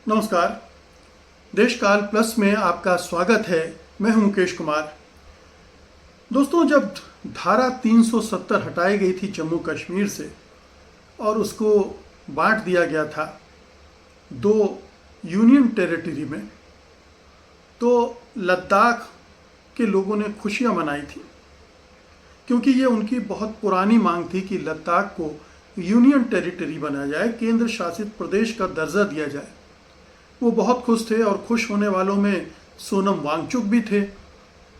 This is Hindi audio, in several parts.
नमस्कार। देशकाल प्लस में आपका स्वागत है। मैं हूं मुकेश कुमार। दोस्तों, जब धारा 370 हटाई गई थी जम्मू कश्मीर से और उसको बांट दिया गया था दो यूनियन टेरिटरी में, तो लद्दाख के लोगों ने खुशियां मनाई थी, क्योंकि ये उनकी बहुत पुरानी मांग थी कि लद्दाख को यूनियन टेरिटरी बनाया जाए, केंद्र शासित प्रदेश का दर्जा दिया जाए। वो बहुत खुश थे और खुश होने वालों में सोनम वांगचुक भी थे।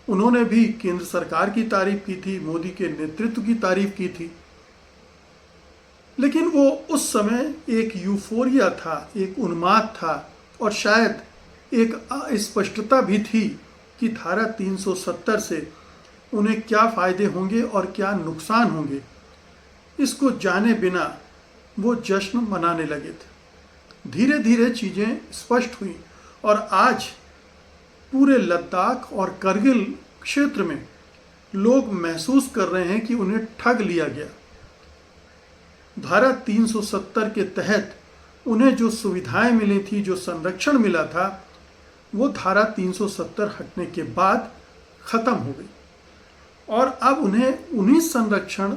उन्होंने भी केंद्र सरकार की तारीफ की थी, मोदी के नेतृत्व की तारीफ की थी। लेकिन वो उस समय एक यूफोरिया था, एक उन्माद था और शायद एक अस्पष्टता भी थी कि धारा 370 से उन्हें क्या फ़ायदे होंगे और क्या नुकसान होंगे। इसको जाने बिना वो जश्न मनाने लगे थे। धीरे धीरे चीज़ें स्पष्ट हुई और आज पूरे लद्दाख और करगिल क्षेत्र में लोग महसूस कर रहे हैं कि उन्हें ठग लिया गया। धारा 370 के तहत उन्हें जो सुविधाएं मिली थी, जो संरक्षण मिला था, वो धारा 370 हटने के बाद ख़त्म हो गई और अब उन्हें उन्हीं संरक्षण,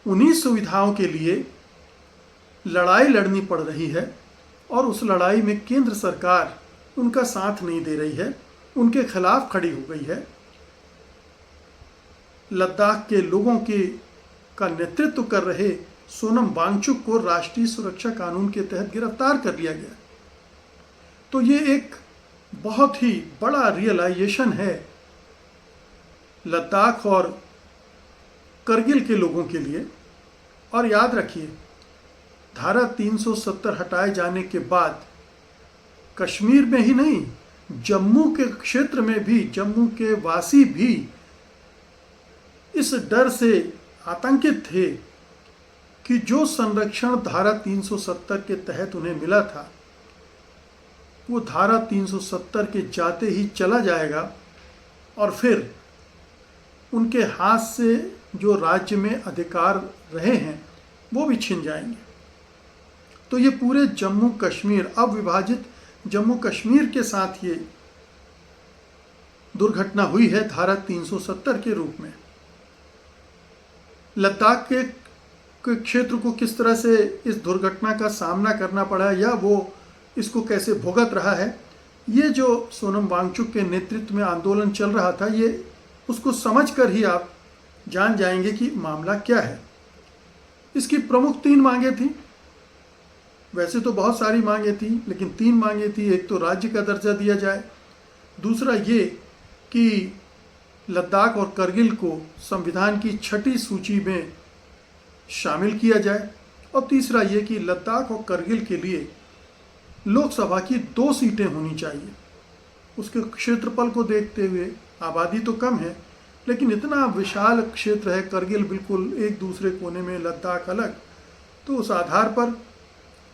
उन्हीं सुविधाओं के लिए लड़ाई लड़नी पड़ रही है और उस लड़ाई में केंद्र सरकार उनका साथ नहीं दे रही है, उनके खिलाफ खड़ी हो गई है। लद्दाख के लोगों का नेतृत्व कर रहे सोनम वांगचुक को राष्ट्रीय सुरक्षा कानून के तहत गिरफ्तार कर लिया गया। तो ये एक बहुत ही बड़ा रियलाइजेशन है लद्दाख और करगिल के लोगों के लिए। और याद रखिए, धारा 370 हटाए जाने के बाद कश्मीर में ही नहीं, जम्मू के क्षेत्र में भी, जम्मू के वासी भी इस डर से आतंकित थे कि जो संरक्षण धारा 370 के तहत उन्हें मिला था, वो धारा 370 के जाते ही चला जाएगा और फिर उनके हाथ से जो राज्य में अधिकार रहे हैं वो भी छिन जाएंगे। तो ये पूरे जम्मू कश्मीर, अब विभाजित जम्मू कश्मीर के साथ ये दुर्घटना हुई है धारा 370 के रूप में। लद्दाख के क्षेत्र को किस तरह से इस दुर्घटना का सामना करना पड़ा या वो इसको कैसे भुगत रहा है, ये जो सोनम वांगचुक के नेतृत्व में आंदोलन चल रहा था, ये उसको समझकर ही आप जान जाएंगे कि मामला क्या है। इसकी प्रमुख 3 मांगें थी। वैसे तो बहुत सारी मांगें थी, लेकिन 3 मांगें थी। एक तो राज्य का दर्जा दिया जाए, दूसरा ये कि लद्दाख और करगिल को संविधान की 6ठी सूची में शामिल किया जाए, और तीसरा ये कि लद्दाख और करगिल के लिए लोकसभा की 2 सीटें होनी चाहिए। उसके क्षेत्रफल को देखते हुए, आबादी तो कम है लेकिन इतना विशाल क्षेत्र है, करगिल बिल्कुल एक दूसरे कोने में, लद्दाख अलग, तो उस आधार पर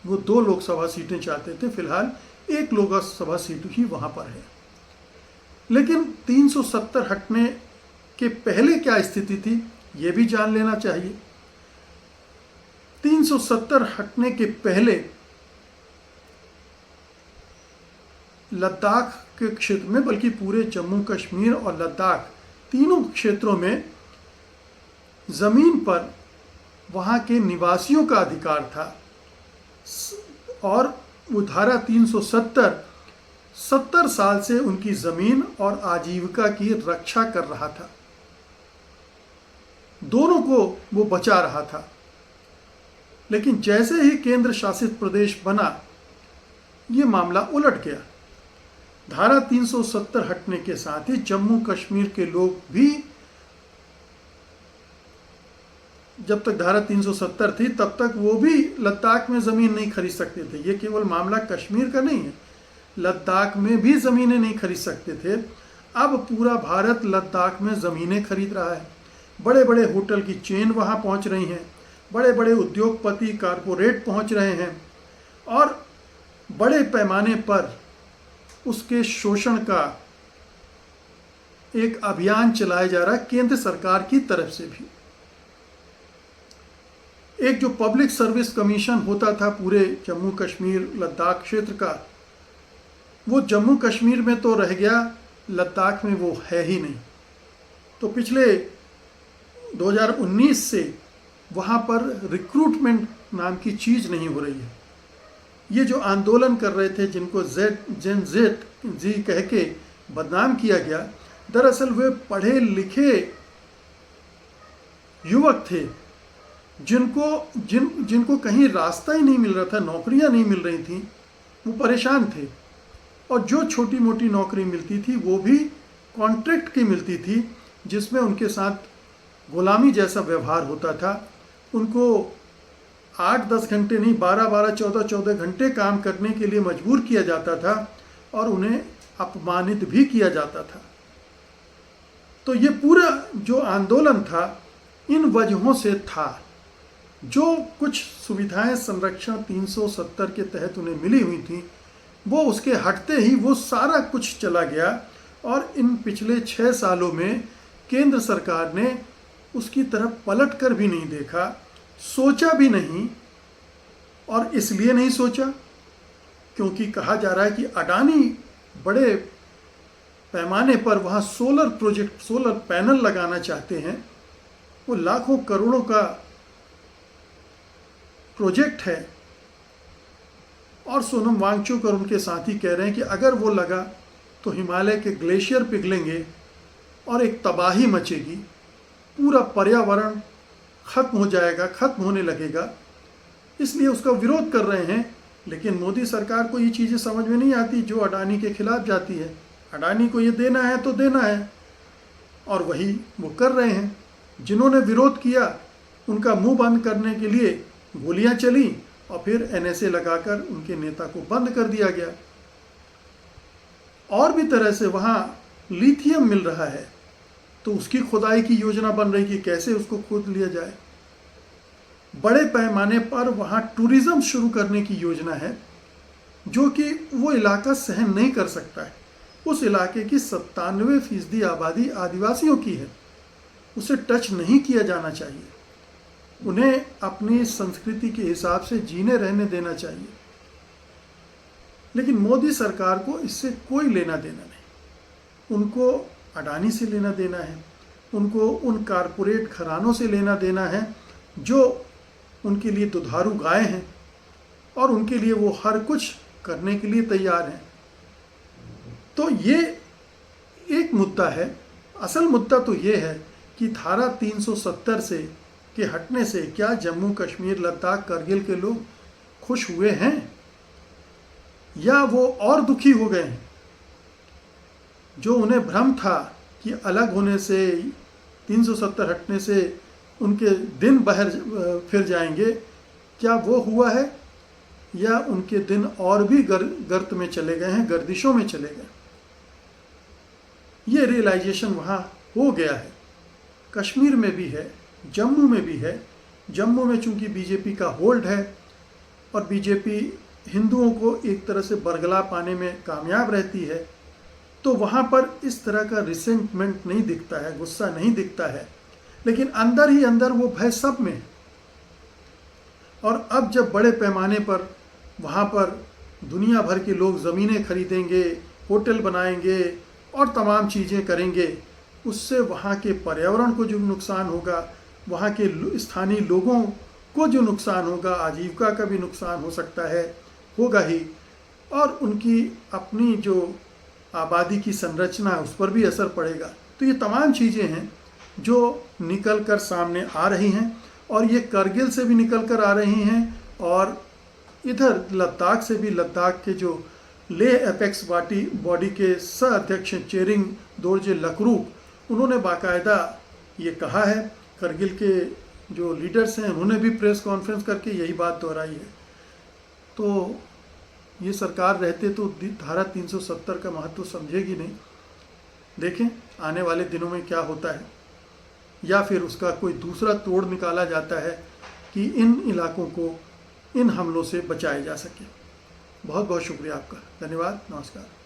वो 2 लोकसभा सीटें चाहते थे। फिलहाल 1 लोकसभा सीट ही वहाँ पर है। लेकिन 370 हटने के पहले क्या स्थिति थी, ये भी जान लेना चाहिए। 370 हटने के पहले लद्दाख के क्षेत्र में, बल्कि पूरे जम्मू कश्मीर और लद्दाख तीनों क्षेत्रों में ज़मीन पर वहाँ के निवासियों का अधिकार था और वो धारा 370 साल से उनकी ज़मीन और आजीविका की रक्षा कर रहा था। दोनों को वो बचा रहा था। लेकिन जैसे ही केंद्र शासित प्रदेश बना, ये मामला उलट गया। धारा 370 हटने के साथ ही जम्मू कश्मीर के लोग भी, जब तक धारा 370 थी तब तक वो भी लद्दाख में ज़मीन नहीं खरीद सकते थे। ये केवल मामला कश्मीर का नहीं है, लद्दाख में भी ज़मीनें नहीं खरीद सकते थे। अब पूरा भारत लद्दाख में ज़मीनें खरीद रहा है। बड़े बड़े होटल की चेन वहाँ पहुँच रही हैं, बड़े बड़े उद्योगपति, कारपोरेट पहुँच रहे हैं और बड़े पैमाने पर उसके शोषण का एक अभियान चलाया जा रहा है केंद्र सरकार की तरफ से भी। एक जो पब्लिक सर्विस कमीशन होता था पूरे जम्मू कश्मीर लद्दाख क्षेत्र का, वो जम्मू कश्मीर में तो रह गया, लद्दाख में वो है ही नहीं। तो पिछले 2019 से वहाँ पर रिक्रूटमेंट नाम की चीज़ नहीं हो रही है। ये जो आंदोलन कर रहे थे, जिनको जेन जेड जी कह के बदनाम किया गया, दरअसल वे पढ़े लिखे युवक थे जिनको कहीं रास्ता ही नहीं मिल रहा था, नौकरियां नहीं मिल रही थी, वो परेशान थे। और जो छोटी मोटी नौकरी मिलती थी वो भी कॉन्ट्रैक्ट की मिलती थी, जिसमें उनके साथ गुलामी जैसा व्यवहार होता था। उनको 8-10 घंटे नहीं, 12-12, 14-14 घंटे काम करने के लिए मजबूर किया जाता था और उन्हें अपमानित भी किया जाता था। तो ये पूरा जो आंदोलन था इन वजहों से था। जो कुछ सुविधाएं संरक्षण 370 के तहत उन्हें मिली हुई थी, वो उसके हटते ही वो सारा कुछ चला गया। और इन पिछले 6 सालों में केंद्र सरकार ने उसकी तरफ पलट कर भी नहीं देखा, सोचा भी नहीं। और इसलिए नहीं सोचा क्योंकि कहा जा रहा है कि अडानी बड़े पैमाने पर वहाँ सोलर प्रोजेक्ट, सोलर पैनल लगाना चाहते हैं। वो लाखों करोड़ों का प्रोजेक्ट है। और सोनम वांगचुक और उनके साथी कह रहे हैं कि अगर वो लगा तो हिमालय के ग्लेशियर पिघलेंगे और एक तबाही मचेगी, पूरा पर्यावरण खत्म हो जाएगा, खत्म होने लगेगा। इसलिए उसका विरोध कर रहे हैं। लेकिन मोदी सरकार को ये चीज़ें समझ में नहीं आती जो अडानी के खिलाफ जाती है। अडानी को ये देना है तो देना है, और वही वो कर रहे हैं। जिन्होंने विरोध किया उनका मुंह बंद करने के लिए गोलियां चली और फिर एनएसए लगाकर उनके नेता को बंद कर दिया गया। और भी तरह से वहाँ लिथियम मिल रहा है तो उसकी खुदाई की योजना बन रही कि कैसे उसको खोद लिया जाए। बड़े पैमाने पर वहाँ टूरिज्म शुरू करने की योजना है, जो कि वो इलाका सहन नहीं कर सकता है। उस इलाके की 97% आबादी आदिवासियों की है। उसे टच नहीं किया जाना चाहिए। उन्हें अपनी संस्कृति के हिसाब से जीने रहने देना चाहिए। लेकिन मोदी सरकार को इससे कोई लेना देना नहीं। उनको अडानी से लेना देना है, उनको उन कारपोरेट घरानों से लेना देना है जो उनके लिए दुधारू गाय हैं और उनके लिए वो हर कुछ करने के लिए तैयार हैं। तो ये एक मुद्दा है। असल मुद्दा तो ये है कि धारा 370 से के हटने से क्या जम्मू कश्मीर, लद्दाख, करगिल के लोग खुश हुए हैं या वो और दुखी हो गए हैं? जो उन्हें भ्रम था कि अलग होने से, 370 हटने से उनके दिन बहर फिर जाएंगे, क्या वो हुआ है या उनके दिन और भी गर्त में चले गए हैं, गर्दिशों में चले गए? ये रियलाइजेशन वहाँ हो गया है। कश्मीर में भी है, जम्मू में भी है। जम्मू में चूंकि बीजेपी का होल्ड है और बीजेपी हिंदुओं को एक तरह से बरगला पाने में कामयाब रहती है, तो वहाँ पर इस तरह का रिसेंटमेंट नहीं दिखता है, गुस्सा नहीं दिखता है। लेकिन अंदर ही अंदर वो भय सब में है। और अब जब बड़े पैमाने पर वहाँ पर दुनिया भर के लोग ज़मीनें खरीदेंगे, होटल बनाएंगे और तमाम चीज़ें करेंगे, उससे वहाँ के पर्यावरण को जो नुकसान होगा, वहाँ के स्थानीय लोगों को जो नुकसान होगा, आजीविका का भी नुकसान हो सकता है, होगा ही। और उनकी अपनी जो आबादी की संरचना है उस पर भी असर पड़ेगा। तो ये तमाम चीज़ें हैं जो निकल कर सामने आ रही हैं, और ये करगिल से भी निकल कर आ रही हैं और इधर लद्दाख से भी। लद्दाख के जो लेह एपेक्स बॉडी के सह अध्यक्ष चेरिंग दोरजे लकरूक, उन्होंने बाकायदा ये कहा है। करगिल के जो लीडर्स हैं उन्होंने भी प्रेस कॉन्फ्रेंस करके यही बात दोहराई है। तो ये सरकार रहते तो धारा 370 का महत्व समझेगी नहीं। देखें आने वाले दिनों में क्या होता है, या फिर उसका कोई दूसरा तोड़ निकाला जाता है कि इन इलाकों को इन हमलों से बचाया जा सके। बहुत बहुत शुक्रिया आपका। धन्यवाद। नमस्कार।